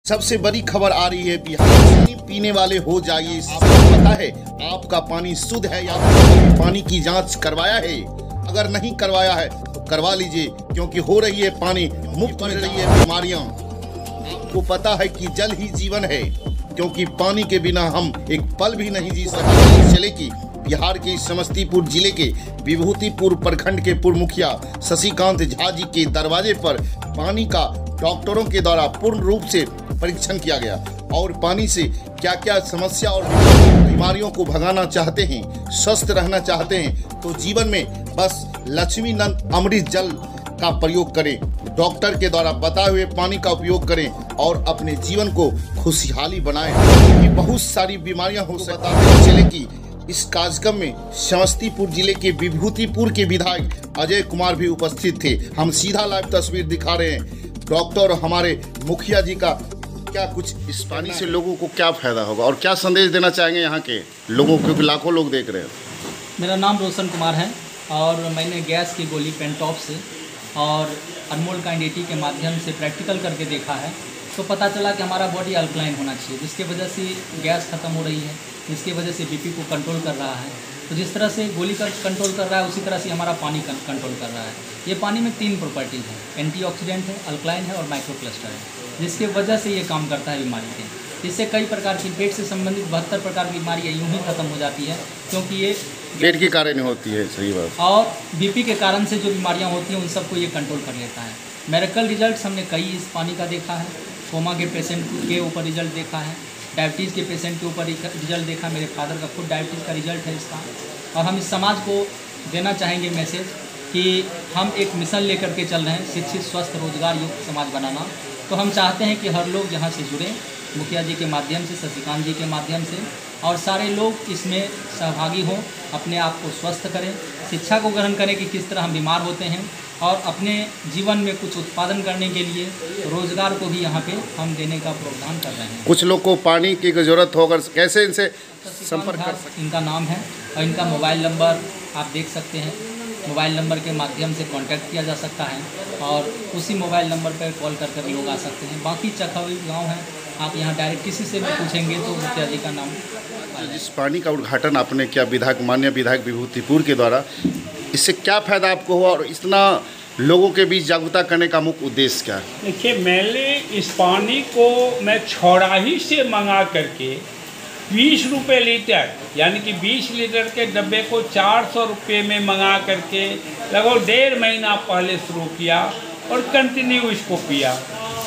सबसे बड़ी खबर आ रही है, बिहार पानी पीने वाले हो जाइए। आपको पता है आपका पानी शुद्ध है या पानी की जांच करवाया है? अगर नहीं करवाया है तो करवा लीजिए, क्योंकि हो रही है पानी मुफ्त मिल रही है बीमारियां। आपको पता है कि जल ही जीवन है, क्योंकि पानी के बिना हम एक पल भी नहीं जी सकते। चले कि बिहार के समस्तीपुर जिले के विभूतिपुर प्रखंड के पूर्व मुखिया शशिकांत झा जी के दरवाजे पर पानी का डॉक्टरों के द्वारा पूर्ण रूप से परीक्षण किया गया और पानी से क्या क्या समस्या और बीमारियों को भगाना चाहते हैं, स्वस्थ रहना चाहते हैं, तो जीवन में बस लक्ष्मी नंद अमृत जल का प्रयोग करें। डॉक्टर के द्वारा बताए हुए पानी का उपयोग करें और अपने जीवन को खुशहाली बनाएं। कि बहुत सारी बीमारियां हो सकती हैं। चले कि इस कार्यक्रम में समस्तीपुर जिले के विभूतिपुर के विधायक अजय कुमार भी उपस्थित थे। हम सीधा लाइव तस्वीर दिखा रहे हैं। डॉक्टर हमारे मुखिया जी का क्या कुछ इस पानी से लोगों को क्या फायदा होगा और क्या संदेश देना चाहेंगे यहाँ के लोगों को, क्योंकि लाखों लोग देख रहे हैं। मेरा नाम रोशन कुमार है और मैंने गैस की गोली पेंटॉप से और अनमोल कैंडिटी के माध्यम से प्रैक्टिकल करके देखा है, तो पता चला कि हमारा बॉडी अल्कलाइन होना चाहिए, जिसकी वजह से गैस ख़त्म हो रही है, जिसकी वजह से बीपी को कंट्रोल कर रहा है। तो जिस तरह से गोली का कंट्रोल कर रहा है, उसी तरह से हमारा पानी कंट्रोल कर रहा है। ये पानी में 3 प्रॉपर्टीज़ हैं, एंटीऑक्सीडेंट है, अल्कलाइन है और माइक्रोक्लस्टर है, जिसकी वजह से ये काम करता है बीमारी के। इससे कई प्रकार की पेट से संबंधित 72 प्रकार की बीमारियाँ यूँ ही ख़त्म हो जाती है, क्योंकि ये पेट के कारण होती है। सही बात। और बीपी के कारण से जो बीमारियाँ होती हैं उन सबको ये कंट्रोल कर लेता है। मेडिकल रिजल्ट हमने कई इस पानी का देखा है। कोमा के पेशेंट के ऊपर रिजल्ट देखा है, डायबिटीज़ के पेशेंट के ऊपर रिजल्ट देखा। मेरे फादर का खुद डायबिटीज़ का रिजल्ट है इसका। और हम इस समाज को देना चाहेंगे मैसेज कि हम एक मिशन लेकर के चल रहे हैं, शिक्षित स्वस्थ रोजगार युक्त समाज बनाना। तो हम चाहते हैं कि हर लोग यहाँ से जुड़ें, मुखिया जी के माध्यम से, शशिकांत जी के माध्यम से, और सारे लोग इसमें सहभागी हों, अपने आप को स्वस्थ करें, शिक्षा को ग्रहण करें कि किस तरह हम बीमार होते हैं, और अपने जीवन में कुछ उत्पादन करने के लिए रोज़गार को भी यहाँ पे हम देने का प्रावधान कर रहे हैं। कुछ लोग को पानी की ज़रूरत होकर कैसे इनसे संपर्क कर सकते? इनका नाम है और इनका मोबाइल नंबर आप देख सकते हैं। मोबाइल नंबर के माध्यम से कांटेक्ट किया जा सकता है और उसी मोबाइल नंबर पर कॉल कर लोग आ सकते हैं। बाकी चखवी गाँव है, आप यहाँ डायरेक्ट किसी से भी पूछेंगे तो मुखिया जी का नाम। जिस पानी का उद्घाटन आपने किया विधायक, माननीय विधायक विभूतिपुर के द्वारा, इससे क्या फ़ायदा आपको हुआ और इतना लोगों के बीच जागरूकता करने का मुख्य उद्देश्य क्या है? देखिए, मैंने इस पानी को मैं छौड़ाही से मंगा करके 20 रुपये लीटर, यानी कि 20 लीटर के डब्बे को 400 रुपये में मंगा करके लगभग 1.5 महीना पहले शुरू किया और कंटिन्यू इसको पिया।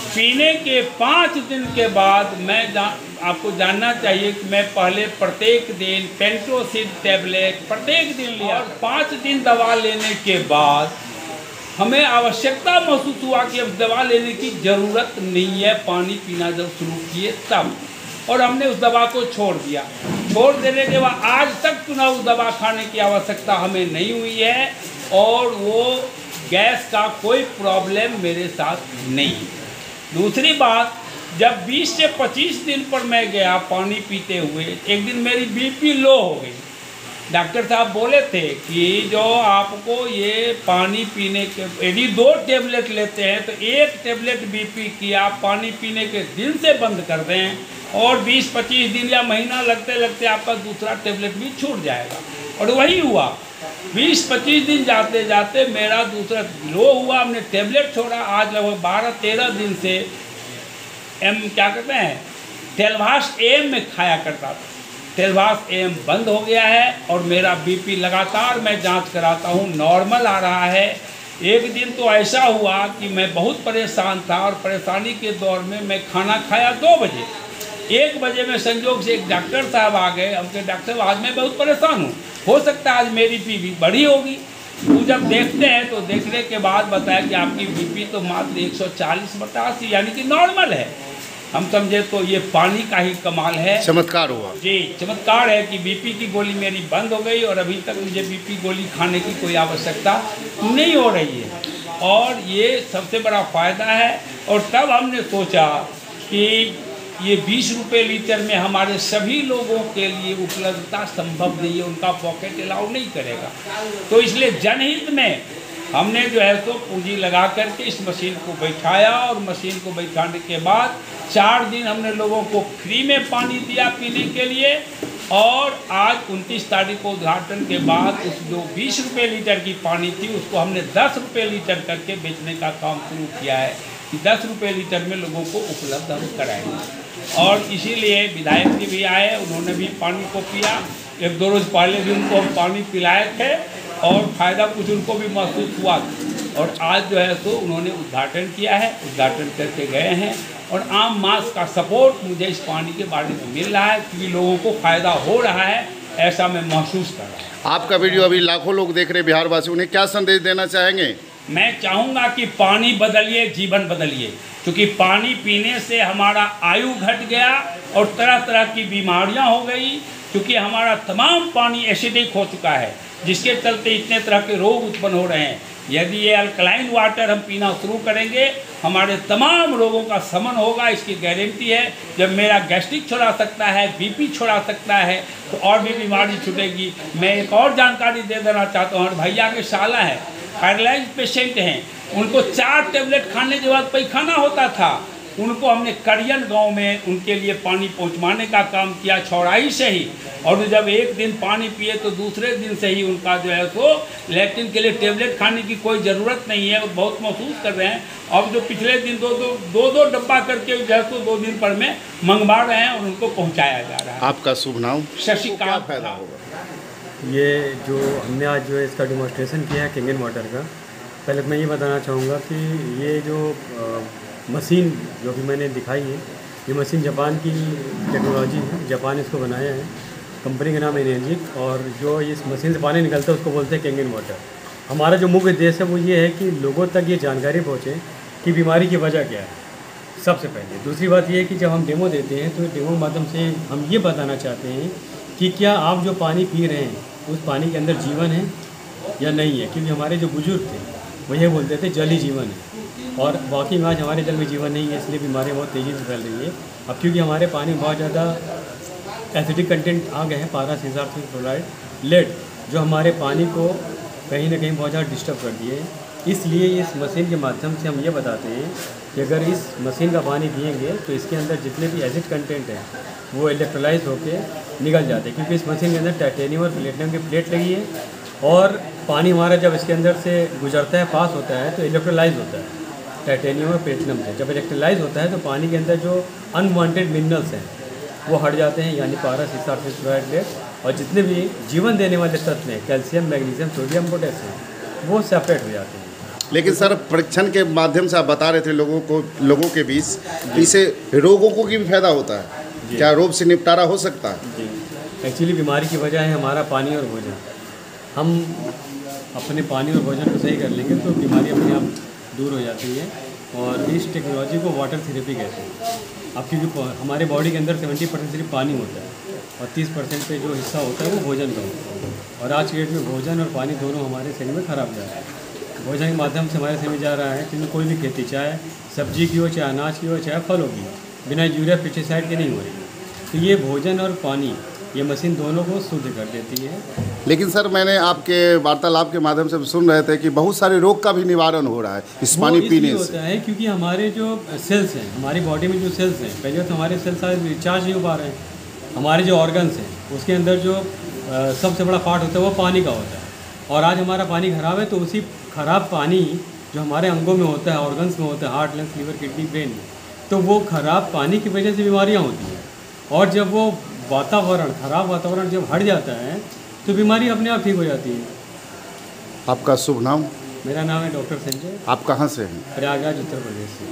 पीने के 5 दिन के बाद आपको जानना चाहिए कि मैं पहले प्रत्येक दिन पेंटोसिड टैबलेट प्रत्येक दिन लिया। 5 दिन दवा लेने के बाद हमें आवश्यकता महसूस हुआ कि अब दवा लेने की ज़रूरत नहीं है, पानी पीना जब शुरू किए तब, और हमने उस दवा को छोड़ दिया। छोड़ देने के बाद आज तक पुनः उस दवा खाने की आवश्यकता हमें नहीं हुई है और वो गैस का कोई प्रॉब्लम मेरे साथ नहीं। दूसरी बात, जब 20 से 25 दिन पर मैं गया पानी पीते हुए, एक दिन मेरी बीपी लो हो गई। डॉक्टर साहब बोले थे कि जो आपको ये पानी पीने के यदि 2 टेबलेट लेते हैं तो 1 टेबलेट बीपी की आप पानी पीने के दिन से बंद कर दें और 20-25 दिन या महीना लगते लगते आपका दूसरा टेबलेट भी छूट जाएगा। और वही हुआ, 20-25 दिन जाते जाते मेरा दूसरा लो हुआ, हमने टेबलेट छोड़ा। आज लगभग 12-13 दिन से क्या कहते हैं टेलवास एम में खाया करता था। टेलवास एम बंद हो गया है और मेरा बीपी लगातार मैं जांच कराता हूँ नॉर्मल आ रहा है। एक दिन तो ऐसा हुआ कि मैं बहुत परेशान था और परेशानी के दौर में मैं खाना खाया 2 बजे। 1 बजे में संजोग से एक डॉक्टर साहब आ गए। हमके डॉक्टर साहब, आज मैं बहुत परेशान हूँ, हो सकता है आज मेरी बीपी बढ़ी होगी। वो जब देखते हैं तो देखने के बाद बताया कि आपकी बीपी तो मात्र 140/80 यानी कि नॉर्मल है। हम समझे तो ये पानी का ही कमाल है, चमत्कार हुआ। जी, चमत्कार है कि बीपी की गोली मेरी बंद हो गई और अभी तक मुझे बीपी गोली खाने की कोई आवश्यकता नहीं हो रही है और ये सबसे बड़ा फ़ायदा है। और तब हमने सोचा कि ये 20 रुपये लीटर में हमारे सभी लोगों के लिए उपलब्धता संभव नहीं है, उनका पॉकेट अलाउ नहीं करेगा। तो इसलिए जनहित में हमने जो है सो पूंजी लगा करके इस मशीन को बैठाया और मशीन को बैठाने के बाद 4 दिन हमने लोगों को फ्री में पानी दिया पीने के लिए। और आज 29 तारीख को उद्घाटन के बाद उस जो 20 रुपये लीटर की पानी थी उसको हमने 10 रुपये लीटर करके बेचने का काम शुरू किया है कि 10 रुपये लीटर में लोगों को उपलब्ध हम कराएंगे। और इसीलिए विधायक जी भी आए, उन्होंने भी पानी को पिया। 1-2 रोज़ पहले भी उनको हम पानी पिलाए थे और फ़ायदा कुछ उनको भी महसूस हुआ। और आज जो है सो उन्होंने उद्घाटन किया है, उद्घाटन करके गए हैं और आम मास का सपोर्ट मुझे इस पानी के बारे में मिल रहा है क्योंकि लोगों को फ़ायदा हो रहा है, ऐसा मैं महसूस कर रहा हूँ। आपका वीडियो अभी लाखों लोग देख रहे बिहार वासी, उन्हें क्या संदेश देना चाहेंगे? मैं चाहूँगा कि पानी बदलिए, जीवन बदलिए, क्योंकि पानी पीने से हमारा आयु घट गया और तरह तरह की बीमारियाँ हो गई, क्योंकि हमारा तमाम पानी एसिडिक हो चुका है, जिसके चलते इतने तरह के रोग उत्पन्न हो रहे हैं। यदि ये अल्कलाइन वाटर हम पीना शुरू करेंगे, हमारे तमाम रोगों का शमन होगा, इसकी गारंटी है। जब मेरा गैस्ट्रिक छुड़ा सकता है, बीपी छुड़ा सकता है, तो और भी बीमारी छूटेगी। मैं एक और जानकारी दे देना चाहता हूँ, भैया के साला है, पैरालाइज पेशेंट हैं, उनको 4 टेबलेट खाने के बाद पैखाना होता था। उनको हमने करियन गांव में उनके लिए पानी पहुंचवाने का काम किया छौड़ाई से ही, और जब एक दिन पानी पिए तो दूसरे दिन से ही उनका जो है सो लैट्रिन के लिए टेबलेट खाने की कोई ज़रूरत नहीं है और बहुत महसूस कर रहे हैं। अब जो पिछले दिन दो डब्बा करके जो है सो 2 दिन पर में मंगवा रहे हैं और उनको पहुँचाया जा रहा है। आपका शुभ नाम? शशिकांत। फायदा होगा ये जो हमने आज जो इसका डेमोस्ट्रेशन किया है किंगन वाटर का, पहले मैं ये बताना चाहूँगा कि ये जो मशीन जो भी मैंने दिखाई है, ये मशीन जापान की टेक्नोलॉजी है, जापान इसको बनाया है, कंपनी का नाम है एनर्जिक। और जो इस मशीन से पानी निकलता है उसको बोलते हैं किंगन वाटर। हमारा जो मुख्य उद्देश्य है वो ये है कि लोगों तक ये जानकारी पहुँचे कि बीमारी की वजह क्या है, सबसे पहले। दूसरी बात ये है कि जब हम डेमो देते हैं तो डेमो के माध्यम से हम ये बताना चाहते हैं कि क्या आप जो पानी पी रहे हैं उस पानी के अंदर जीवन है या नहीं है, क्योंकि हमारे जो बुजुर्ग थे वो ये बोलते थे जल ही जीवन है, और बाकी में आज हमारे जल में जीवन नहीं है, इसलिए बीमारियाँ बहुत तेज़ी से फैल रही है। अब क्योंकि हमारे पानी में बहुत ज़्यादा एसिडिक कंटेंट आ गए हैं, पारस, सीसार, फ्लोराइड, लेड, जो हमारे पानी को कहीं ना कहीं बहुत ज़्यादा डिस्टर्ब कर दिए। इसलिए इस मशीन के माध्यम से हम ये बताते हैं कि अगर इस मशीन का पानी पिएंगे तो इसके अंदर जितने भी एसिड कंटेंट हैं वो इलेक्ट्रोलाइज होकर निकल जाते हैं, क्योंकि इस मशीन के अंदर टाइटेनियम और प्लेटिनम की प्लेट लगी है, और पानी हमारा जब इसके अंदर से गुजरता है, पास होता है, तो इलेक्ट्रोलाइज होता है टाइटेनियम और प्लेटिनम से। जब इलेक्ट्रोलाइज होता है तो पानी के अंदर जो अनवांटेड मिनरल्स हैं वो हट जाते हैं, यानी पारस, सीसार, फ्लोराइड, लेड, और जितने भी जीवन देने वाले तत्व हैं, कैल्शियम, मैग्नीशियम, सोडियम, पोटेशियम, वो सेपरेट हो जाते हैं। लेकिन सर, परीक्षण के माध्यम से आप बता रहे थे लोगों के बीच, इससे रोगों को भी फायदा होता है, क्या रोग से निपटारा हो सकता है? जी, एक्चुअली बीमारी की वजह है हमारा पानी और भोजन। हम अपने पानी और भोजन को सही कर लेंगे तो बीमारी अपने आप दूर हो जाती है, और इस टेक्नोलॉजी को वाटर थेरेपी कहते हैं। अब क्योंकि हमारे बॉडी के अंदर 70% सिर्फ पानी होता है और 30% पे जो हिस्सा होता है वो भोजन का होता है, और आज के डेट में भोजन और पानी दोनों हमारे शरीर में खराब जा रहा है। भोजन के माध्यम से हमारे शरीर में जा रहा है, क्योंकि कोई भी खेती, चाहे सब्जी की हो, चाहे अनाज की हो, चाहे फलों की, बिना यूरिया पेस्टिसाइड के नहीं हो रही। तो ये भोजन और पानी, ये मशीन दोनों को शुद्ध कर देती है। लेकिन सर, मैंने आपके वार्तालाप के माध्यम से सुन रहे थे कि बहुत सारे रोग का भी निवारण हो रहा है इस पानी पीने से। होता है क्योंकि हमारे जो सेल्स हैं, हमारी बॉडी में जो सेल्स हैं, पहले तो हमारे सेल्स रिचार्ज नहीं हो पा रहे हैं। हमारे जो ऑर्गन्स हैं उसके अंदर जो सबसे बड़ा पार्ट होता है वो पानी का होता है, और आज हमारा पानी खराब है, तो उसी खराब पानी जो हमारे अंगों में होता है, ऑर्गन्स में होता है, heart, lungs, liver, kidney, brain, तो वो खराब पानी की वजह से बीमारियाँ होती हैं। और जब वो खराब वातावरण जब हट जाता है तो बीमारी अपने आप ठीक हो जाती है। आपका शुभ नाम? मेरा नाम है डॉक्टर संजय। आप कहाँ से हैं? प्रयागराज, उत्तर प्रदेश से।